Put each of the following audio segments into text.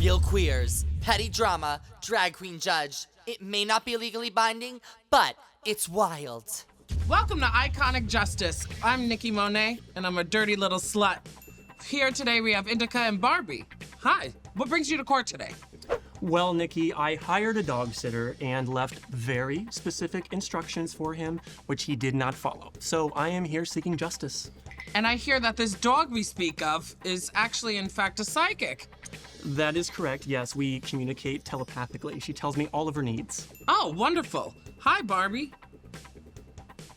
Real queers, petty drama, drag queen judge. It may not be legally binding, but it's wild. Welcome to Iconic Justice. I'm Nikki Monet, and I'm a dirty little slut. Here today we have Indica and Barbie. Hi, what brings you to court today? Well, Nikki, I hired a dog sitter and left very specific instructions for him, which he did not follow. So I am here seeking justice. And I hear that this dog we speak of is actually, in fact, a psychic. That is correct, yes. We communicate telepathically. She tells me all of her needs. Oh, wonderful. Hi, Barbie.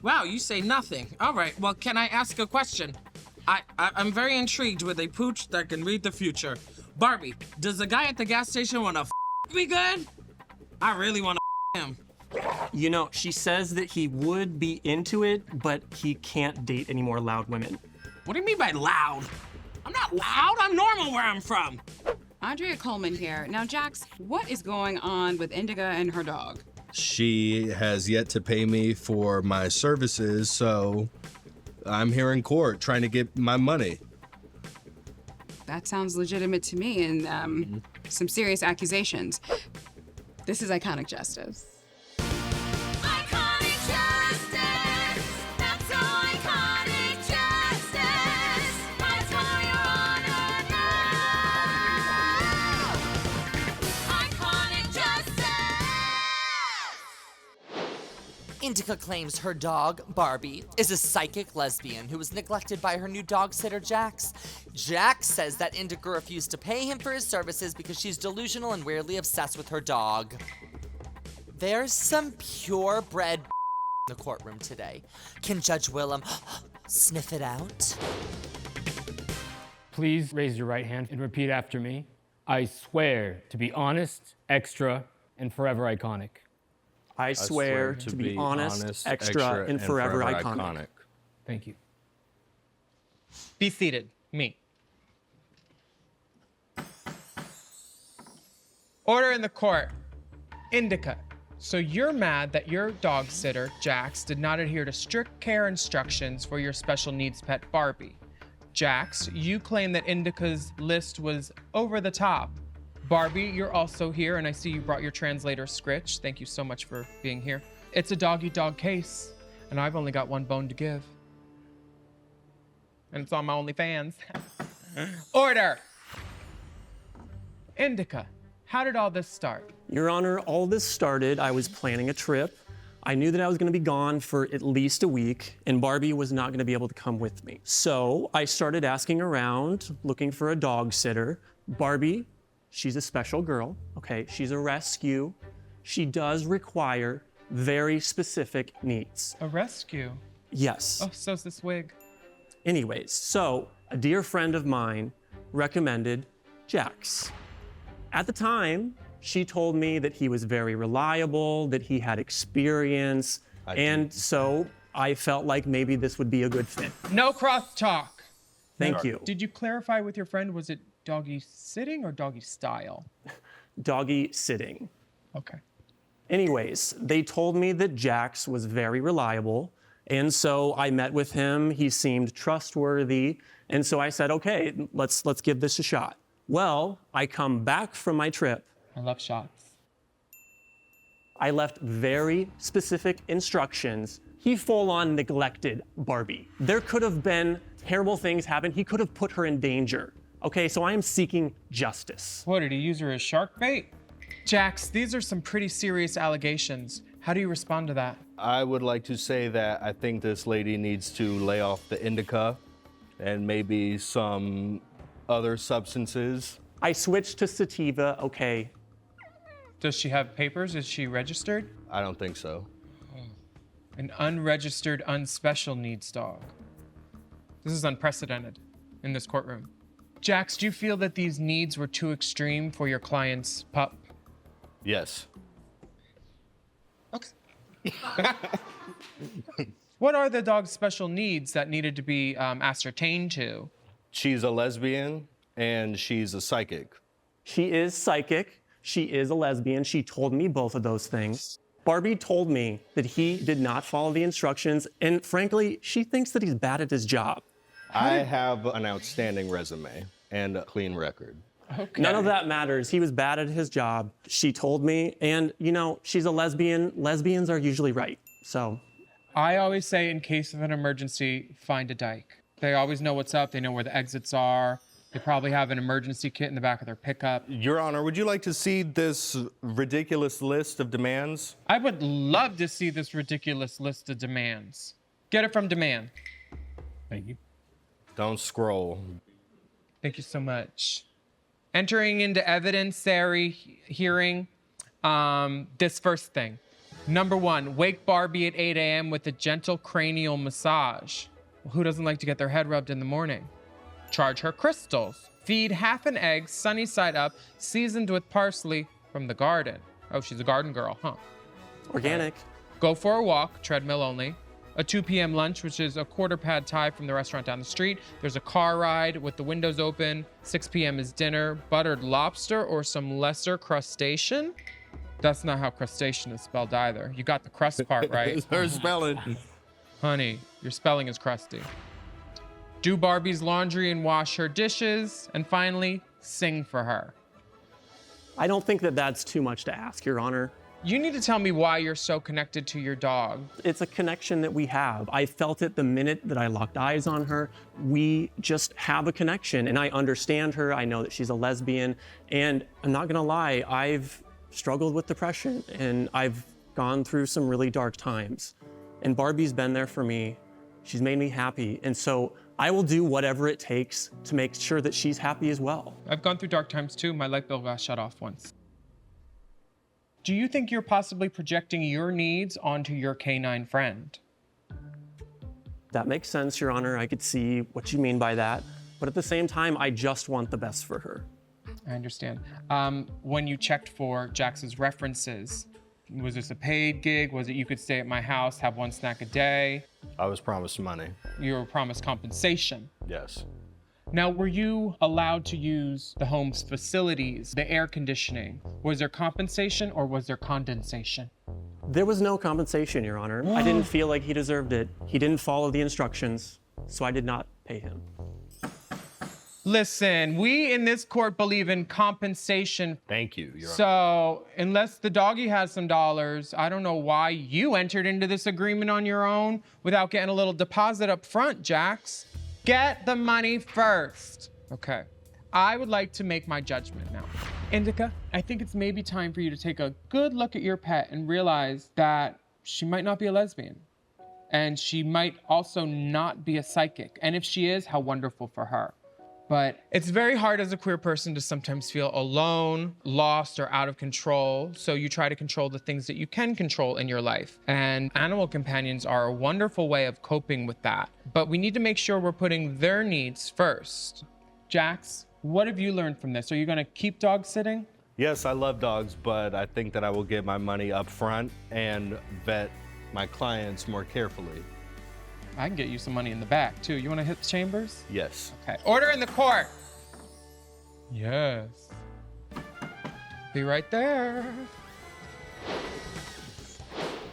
Wow, you say nothing. All right, well, can I ask a question? I'm very intrigued with a pooch that can read the future. Barbie, does the guy at the gas station want to me good? I really want to him. You know, she says that he would be into it, but he can't date any more loud women. What do you mean by loud? I'm not loud, I'm normal where I'm from. Andrea Coleman here. Now, Jax, what is going on with Indica and her dog? She has yet to pay me for my services, so I'm here in court trying to get my money. That sounds legitimate to me, and some serious accusations. This is Iconic Justice. Iconic Justice, that's so iconic justice. That's why you're honored now. Iconic Justice. Indica claims her dog, Barbie, is a psychic lesbian who was neglected by her new dog sitter, Jax. Jax says that Indica refused to pay him for his services because she's delusional and weirdly obsessed with her dog. There's some purebred in the courtroom today. Can Judge Willam sniff it out? Please raise your right hand and repeat after me. I swear to be honest, extra, and forever iconic. I swear to be honest, extra, and forever iconic. Thank you. Be seated. Me. Order in the court. Indica. So you're mad that your dog sitter, Jax, did not adhere to strict care instructions for your special needs pet, Barbie. Jax, you claim that Indica's list was over the top. Barbie, you're also here, and I see you brought your translator, Scritch. Thank you so much for being here. It's a dog-eat-dog case, and I've only got one bone to give. And it's on my OnlyFans. Order! Indica, how did all this start? Your Honor, all this started, I was planning a trip. I knew that I was gonna be gone for at least a week, and Barbie was not gonna be able to come with me. So I started asking around, looking for a dog sitter. Barbie, she's a special girl, okay? She's a rescue. She does require very specific needs. A rescue? Yes. Oh, so's this wig. Anyways, so a dear friend of mine recommended Jax. At the time, she told me that he was very reliable, that he had experience, and so I felt like maybe this would be a good fit. No cross-talk. Thank you. Did you clarify with your friend, was it doggy sitting or doggy style? Doggy sitting. Okay. Anyways, they told me that Jax was very reliable, and so I met with him. He seemed trustworthy, and so I said, okay, let's give this a shot. Well, I come back from my trip. I love shots. I left very specific instructions. He full-on neglected Barbie. There could have been terrible things happen. He could have put her in danger. Okay, so I am seeking justice. What, did he use her as shark bait? Jax, these are some pretty serious allegations. How do you respond to that? I would like to say that I think this lady needs to lay off the indica and maybe some other substances. I switched to sativa, okay. Does she have papers? Is she registered? I don't think so. An unregistered, unspecial needs dog. This is unprecedented in this courtroom. Jax, do you feel that these needs were too extreme for your client's pup? Yes. Okay. What are the dog's special needs that needed to be ascertained to? She's a lesbian and she's a psychic. She is psychic. She is a lesbian. She told me both of those things. Barbie told me that he did not follow the instructions, and frankly, she thinks that he's bad at his job. I have an outstanding resume and a clean record. Okay. None of that matters. He was bad at his job. She told me, and you know, she's a lesbian. Lesbians are usually right. So I always say, in case of an emergency, find a dyke. They always know what's up. They know where the exits are. They probably have an emergency kit in the back of their pickup. Your Honor, would you like to see this ridiculous list of demands? I would love to see this ridiculous list of demands. Get it from Demand. Thank you. Don't scroll. Thank you so much. Entering into evidentiary hearing, this first thing. Number 1, wake Barbie at 8 a.m. with a gentle cranial massage. Well, who doesn't like to get their head rubbed in the morning? Charge her crystals. Feed half an egg, sunny side up, seasoned with parsley from the garden. Oh, she's a garden girl, huh? organic. Go for a walk, treadmill only. A 2 p.m. lunch, which is a quarter pad thai from the restaurant down the street. There's a car ride with the windows open. 6 p.m. is dinner. Buttered lobster or some lesser crustacean. That's not how crustacean is spelled either. You got the crust part right. Her spelling. Honey, your spelling is crusty. Do Barbie's laundry and wash her dishes. And finally, sing for her. I don't think that that's too much to ask, Your Honor. You need to tell me why you're so connected to your dog. It's a connection that we have. I felt it the minute that I locked eyes on her. We just have a connection, and I understand her. I know that she's a lesbian, and I'm not gonna lie, I've struggled with depression, and I've gone through some really dark times. And Barbie's been there for me. She's made me happy, and so I will do whatever it takes to make sure that she's happy as well. I've gone through dark times too. My light bill got shut off once. Do you think you're possibly projecting your needs onto your canine friend? That makes sense, Your Honor. I could see what you mean by that. But at the same time, I just want the best for her. I understand. When you checked for Jax's references, was this a paid gig? Was it you could stay at my house, have one snack a day? I was promised money. You were promised compensation. Yes. Now, were you allowed to use the home's facilities, the air conditioning? Was there compensation or was there condensation? There was no compensation, Your Honor. I didn't feel like he deserved it. He didn't follow the instructions, so I did not pay him. Listen, we in this court believe in compensation. Thank you, Your Honor. So, unless the doggy has some dollars, I don't know why you entered into this agreement on your own without getting a little deposit up front, Jax. Get the money first. Okay, I would like to make my judgment now. Indica, I think it's maybe time for you to take a good look at your pet and realize that she might not be a lesbian. And she might also not be a psychic. And if she is, how wonderful for her. But it's very hard as a queer person to sometimes feel alone, lost, or out of control. So you try to control the things that you can control in your life. And animal companions are a wonderful way of coping with that. But we need to make sure we're putting their needs first. Jax, what have you learned from this? Are you gonna keep dog sitting? Yes, I love dogs, but I think that I will get my money up front and vet my clients more carefully. I can get you some money in the back too. You wanna hit the chambers? Yes. Okay, order in the court. Yes. Be right there.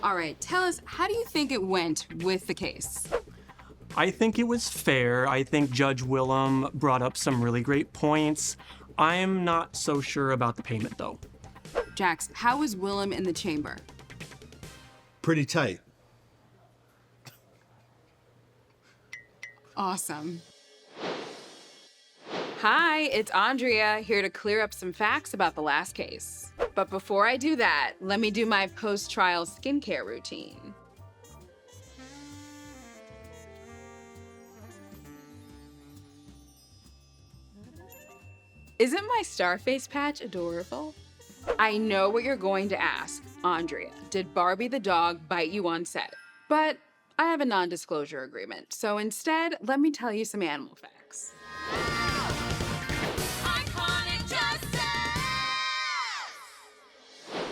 All right, tell us, how do you think it went with the case? I think it was fair. I think Judge Willam brought up some really great points. I'm not so sure about the payment, though. Jax, how was Willam in the chamber? Pretty tight. Awesome. Hi, it's Andrea, here to clear up some facts about the last case. But before I do that, let me do my post-trial skincare routine. Isn't my Starface patch adorable? I know what you're going to ask, Andrea. Did Barbie the dog bite you on set? But I have a non-disclosure agreement, so instead, let me tell you some animal facts. Iconic justice.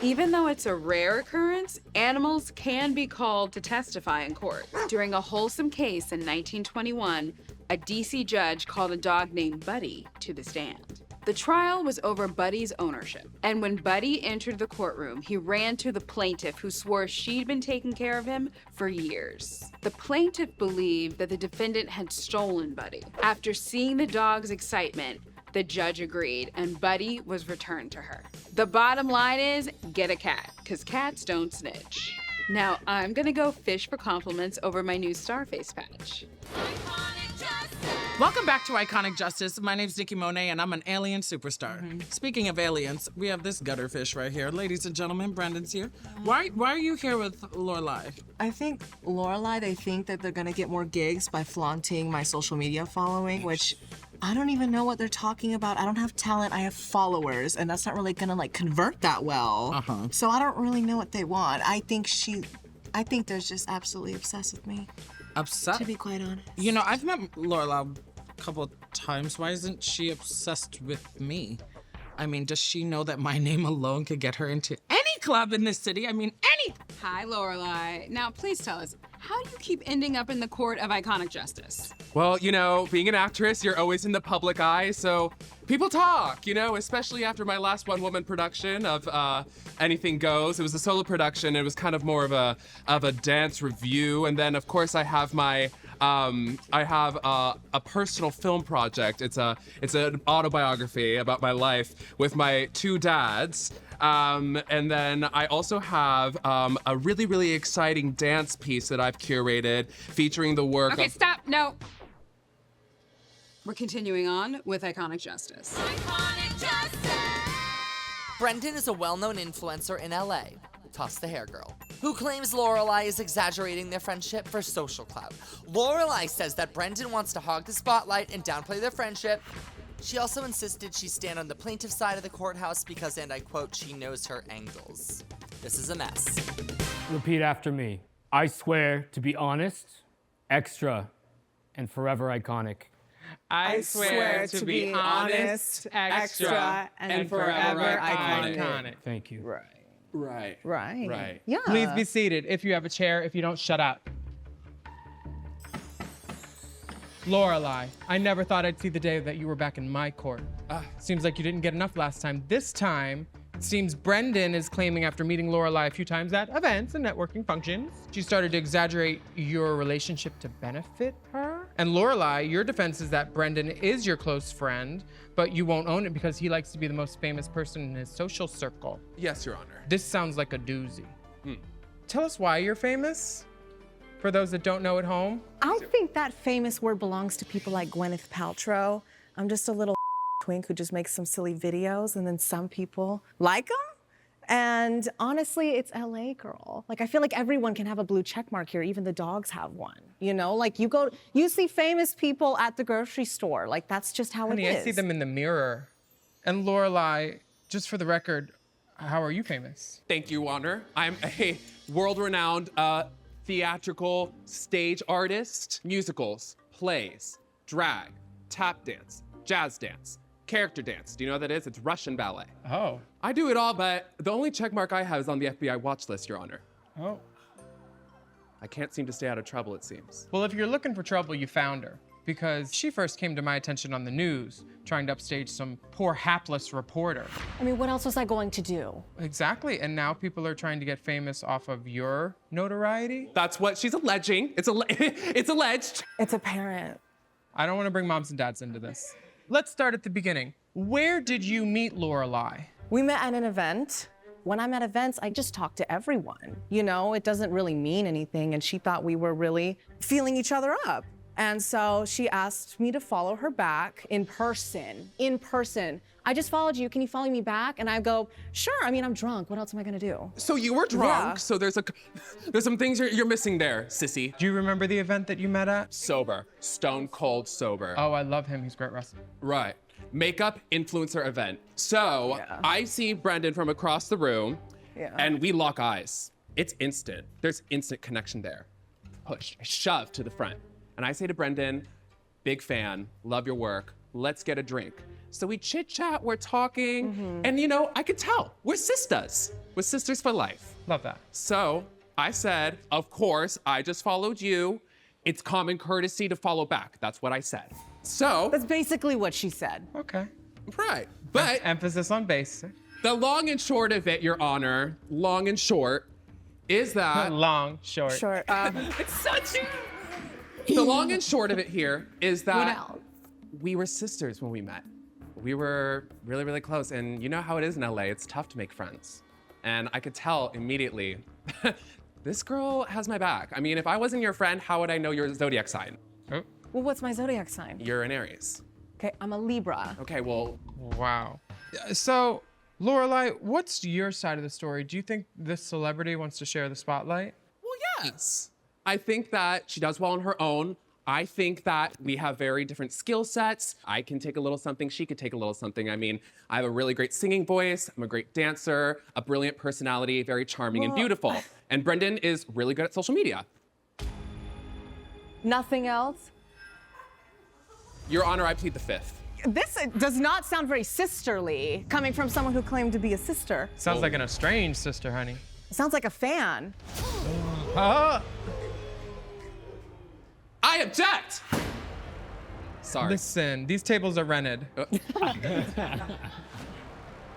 Even though it's a rare occurrence, animals can be called to testify in court. During a wholesome case in 1921, a DC judge called a dog named Buddy to the stand. The trial was over Buddy's ownership, and when Buddy entered the courtroom, he ran to the plaintiff who swore she'd been taking care of him for years. The plaintiff believed that the defendant had stolen Buddy. After seeing the dog's excitement, The judge agreed, and Buddy was returned to her. The bottom line is, get a cat, because cats don't snitch. Now I'm gonna go fish for compliments over my new Starface patch. Welcome back to Iconic Justice. My name's Nikki Monet, and I'm an alien superstar. Speaking of aliens, we have this gutterfish right here. Ladies and gentlemen, Brandon's here. Why are you here with Lorelai? I think Lorelai, they think that they're gonna get more gigs by flaunting my social media following, which I don't even know what they're talking about. I don't have talent, I have followers, and that's not really gonna like convert that well. So I don't really know what they want. I think they're just absolutely obsessed with me, Upset? to be quite honest. You know, I've met Lorelai a couple of times. Why isn't she obsessed with me? I mean, does she know that my name alone could get her into any club in this city? I mean, any. Hi, Lorelai. Now, please tell us, how do you keep ending up in the court of Iconic Justice? Well, you know, being an actress, you're always in the public eye, so people talk, you know, especially after my last one-woman production of Anything Goes. It was a solo production. It was kind of more of a dance review, and then of course I have my a personal film project. It's an autobiography about my life with my two dads. And then I also have a really, really exciting dance piece that I've curated featuring the work Okay, of... stop. No. We're continuing on with Iconic Justice. Brendan is a well-known influencer in LA, Toss the Hair Girl, who claims Lorelai is exaggerating their friendship for social clout. Lorelai says that Brendan wants to hog the spotlight and downplay their friendship. She also insisted she stand on the plaintiff's side of the courthouse because, and I quote, she knows her angles. This is a mess. Repeat after me. I swear to be honest, extra, and forever iconic. I swear to be honest, extra, and forever iconic. Thank you. Right. Yeah. Please be seated. If you have a chair, if you don't, shut up. Lorelai, I never thought I'd see the day that you were back in my court. Seems like you didn't get enough last time. This time, it seems Brendan is claiming after meeting Lorelai a few times at events and networking functions, she started to exaggerate your relationship to benefit her. And Lorelai, your defense is that Brendan is your close friend, but you won't own it because he likes to be the most famous person in his social circle. Yes, Your Honor. This sounds like a doozy. Tell us why you're famous, for those that don't know at home. I think that famous word belongs to people like Gwyneth Paltrow. I'm just a little twink who just makes some silly videos, and then some people like them. And honestly, it's LA, girl. Like, I feel like everyone can have a blue check mark here. Even the dogs have one. You know, like you see famous people at the grocery store. Like, that's just how Honey, it is. I see them in the mirror. And Lorelai, just for the record, how are you famous? Thank you, Your Honor. I'm a world-renowned theatrical stage artist, musicals, plays, drag, tap dance, jazz dance, character dance. Do you know what that is? It's Russian ballet. Oh. I do it all, but the only checkmark I have is on the FBI watch list, Your Honor. Oh. I can't seem to stay out of trouble, it seems. Well, if you're looking for trouble, you found her. Because she first came to my attention on the news, trying to upstage some poor hapless reporter. I mean, what else was I going to do? Exactly, and now people are trying to get famous off of your notoriety? That's what she's alleging. It's alleged. It's apparent. I don't want to bring moms and dads into this. Let's start at the beginning. Where did you meet Lorelai? We met at an event. When I'm at events, I just talk to everyone. You know, it doesn't really mean anything, and she thought we were really feeling each other up. And so she asked me to follow her back in person. I just followed you, can you follow me back? And I go, sure, I mean, I'm drunk, what else am I gonna do? So you were drunk, Yeah. so there's some things you're missing there, sissy. Do you remember the event that you met at? Sober, stone cold sober. Oh, I love him, he's a great wrestler. Right, makeup influencer event. So I see Brendan from across the room, and we lock eyes. It's instant, there's instant connection there. Push, shove to the front. And I say to Brendan, big fan, love your work, let's get a drink. So we chit chat, we're talking, and you know, I could tell, we're sisters. We're sisters for life. Love that. So I said, of course, I just followed you. It's common courtesy to follow back. That's what I said. So. That's basically what she said. Okay. Right, but. Emphasis on basic. The long and short of it, Your Honor, long and short, is that. Long, short. Short. It's such a. The long and short of it here is that we were sisters when we met. we were really, really close. And you know how it is in LA, it's tough to make friends. And I could tell immediately, this girl has my back. I mean, if I wasn't your friend, how would I know your zodiac sign? Well, what's my zodiac sign? You're an Aries. Okay, I'm a Libra. Okay, well. Wow. So, Lorelai, what's your side of the story? Do you think this celebrity wants to share the spotlight? Well, yes. I think that she does well on her own. I think that we have very different skill sets. I can take a little something, she could take a little something. I mean, I have a really great singing voice, I'm a great dancer, a brilliant personality, very charming and beautiful. And Brendan is really good at social media. Nothing else? Your Honor, I plead the fifth. This does not sound very sisterly, coming from someone who claimed to be a sister. Sounds like an estranged sister, honey. Sounds like a fan. I object! Sorry. Listen, these tables are rented.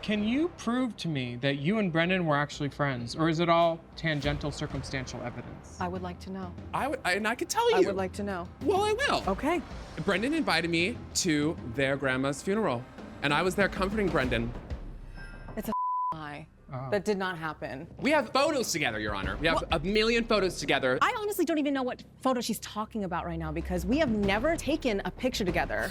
Can you prove to me that you and Brendan were actually friends, or is it all tangential circumstantial evidence? I would like to know. And I could tell you. I would like to know. Well, I will. Okay. Brendan invited me to their grandma's funeral, and I was there comforting Brendan. It's a lie. That did not happen. We have photos together, Your Honor. We have a million photos together. I honestly don't even know what photo she's talking about right now because we have never taken a picture together.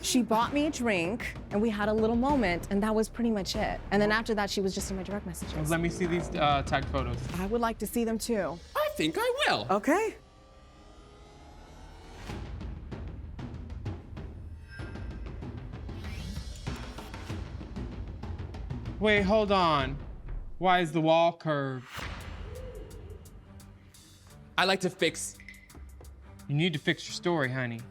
She bought me a drink and we had a little moment and that was pretty much it. And then after that, she was just in my direct messages. Let me see these tagged photos. I would like to see them too. I think I will. Okay. Wait, hold on. Why is the wall curved? I like to fix. You need to fix your story, honey.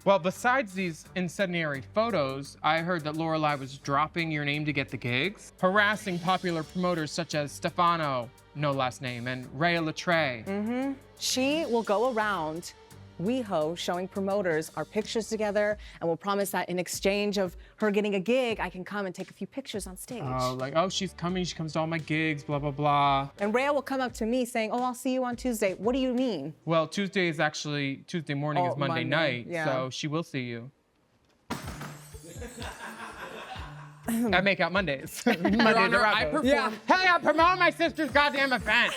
Well, besides these incendiary photos, I heard that Lorelai was dropping your name to get the gigs, harassing popular promoters such as Stefano, no last name, and Rhea Latre. She will go around WeHo showing promoters our pictures together and will promise that in exchange of her getting a gig, I can come and take a few pictures on stage. Oh, like, oh, she's coming, she comes to all my gigs, blah, blah, blah. And Rhea will come up to me saying, oh, I'll see you on Tuesday. What do you mean? Well, Tuesday morning is Monday night, yeah. so she will see you. I make out Mondays. Mondays Honor, at I Roku. perform. Yeah. Hey, I'm promoting my sister's goddamn event.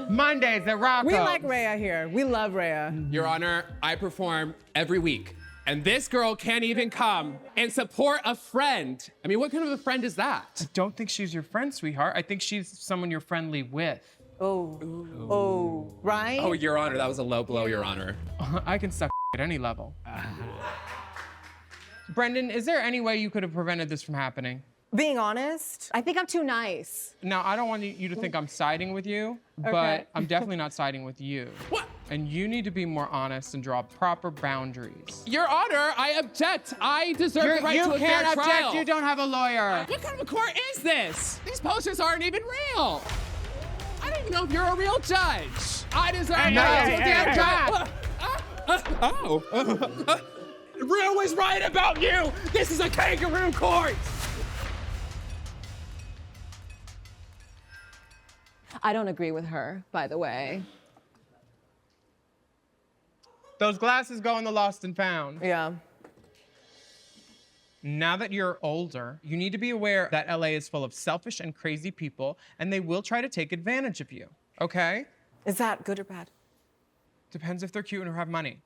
Mondays at Roku. We like Rhea here. We love Rhea. Your Honor, I perform every week. And this girl can't even come and support a friend. I mean, what kind of a friend is that? I don't think she's your friend, sweetheart. I think she's someone you're friendly with. Oh, right? Oh, Your Honor, that was a low blow, Your Honor. I can suck at any level. Brendan, is there any way you could have prevented this from happening? Being honest, I think I'm too nice. Now, I don't want you to think I'm siding with you, Okay. but I'm definitely not siding with you. What? And you need to be more honest and draw proper boundaries. Your Honor, I object. I deserve the right to a fair trial. You can't object. You don't have a lawyer. What kind of a court is this? These posters aren't even real. I don't even know if you're a real judge. I deserve the right to a damn judge. Rue was right about you. This is a kangaroo court. I don't agree with her, by the way. Those glasses go in the lost and found. Yeah. Now that you're older, you need to be aware that LA is full of selfish and crazy people, and they will try to take advantage of you, okay? Is that good or bad? Depends if they're cute or have money.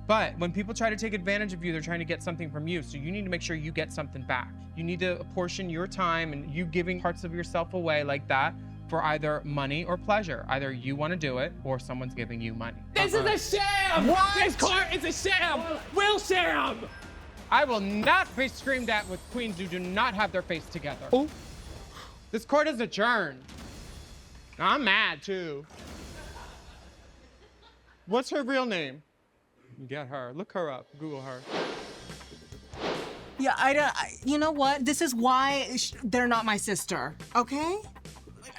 But when people try to take advantage of you, they're trying to get something from you, so you need to make sure you get something back. You need to apportion your time and you giving parts of yourself away like that for either money or pleasure. Either you want to do it or someone's giving you money. This is a sham! What? This court is a sham! Will sham! I will not be screamed at with queens who do not have their face together. Oh. This court is adjourned. I'm mad too. What's her real name? Get her. Look her up. Google her. Yeah, you know what? This is why they're not my sister, okay?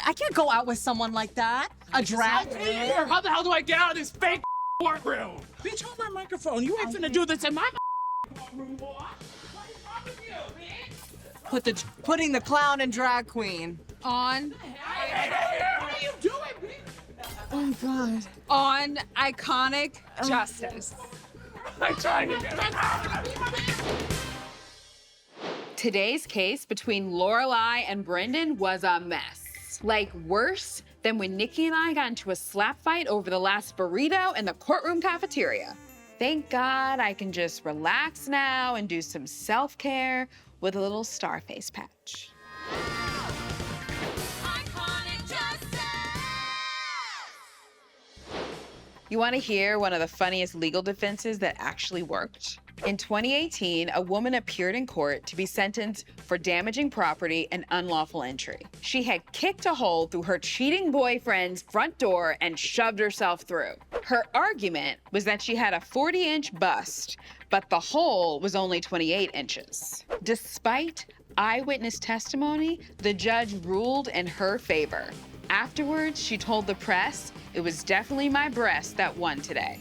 I can't go out with someone like that. A drag queen? How the hell do I get out of this fake courtroom? Bitch, hold my microphone. You ain't finna do this in my courtroom, boy. What is wrong with you, bitch? Putting the clown and drag queen On. What are you doing, bitch? Oh, God. On iconic justice. I'm trying to get Today's case between Lorelai and Brendan was a mess. Like worse than when Nikki and I got into a slap fight over the last burrito in the courtroom cafeteria. Thank God I can just relax now and do some self-care with a little star face patch. You want to hear one of the funniest legal defenses that actually worked? In 2018, a woman appeared in court to be sentenced for damaging property and unlawful entry. She had kicked a hole through her cheating boyfriend's front door and shoved herself through. Her argument was that she had a 40-inch bust, but the hole was only 28 inches. Despite eyewitness testimony, the judge ruled in her favor. Afterwards, she told the press, "It was definitely my breast that won today."